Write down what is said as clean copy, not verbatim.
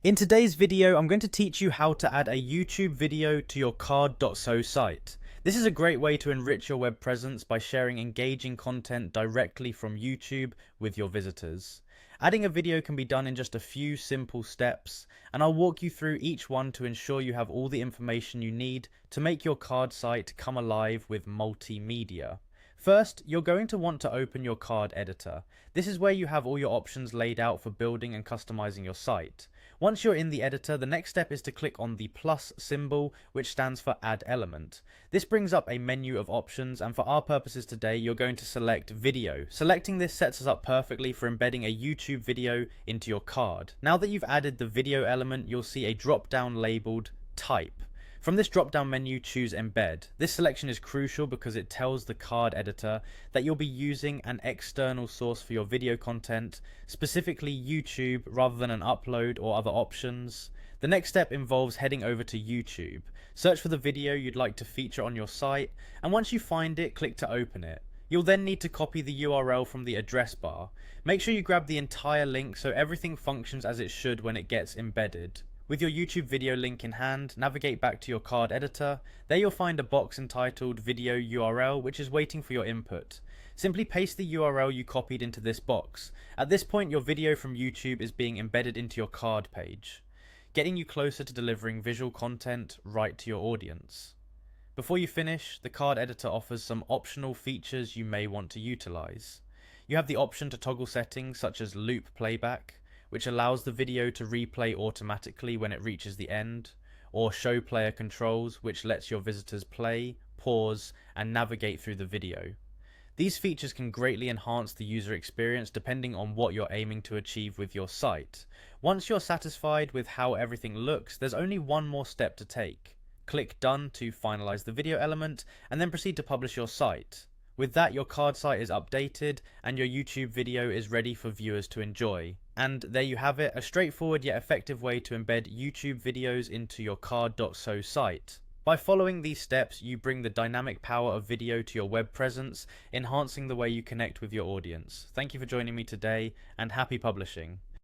In today's video, I'm going to teach you how to add a YouTube video to your card.so site. This is a great way to enrich your web presence by sharing engaging content directly from YouTube with your visitors. Adding a video can be done in just a few simple steps, and I'll walk you through each one to ensure you have all the information you need to make your card site come alive with multimedia. First, you're going to want to open your card editor. This is where you have all your options laid out for building and customizing your site. Once you're in the editor, the next step is to click on the plus symbol, which stands for Add Element. This brings up a menu of options, and for our purposes today, you're going to select Video. Selecting this sets us up perfectly for embedding a YouTube video into your card. Now that you've added the video element, you'll see a drop-down labeled Type. From this drop-down menu, choose Embed. This selection is crucial because it tells the card editor that you'll be using an external source for your video content, specifically YouTube, rather than an upload or other options. The next step involves heading over to YouTube. Search for the video you'd like to feature on your site, and once you find it, click to open it. You'll then need to copy the URL from the address bar. Make sure you grab the entire link so everything functions as it should when it gets embedded. With your YouTube video link in hand, navigate back to your card editor. There you'll find a box entitled Video URL, which is waiting for your input. Simply paste the URL you copied into this box. At this point, your video from YouTube is being embedded into your card page, getting you closer to delivering visual content right to your audience. Before you finish, the card editor offers some optional features you may want to utilize. You have the option to toggle settings such as loop playback, which allows the video to replay automatically when it reaches the end, or show player controls, which lets your visitors play, pause, and navigate through the video. These features can greatly enhance the user experience depending on what you're aiming to achieve with your site. Once you're satisfied with how everything looks, there's only one more step to take. Click Done to finalize the video element, and then proceed to publish your site. With that, your card site is updated and your YouTube video is ready for viewers to enjoy. And there you have it, a straightforward yet effective way to embed YouTube videos into your card.so site. By following these steps, you bring the dynamic power of video to your web presence, enhancing the way you connect with your audience. Thank you for joining me today, and happy publishing.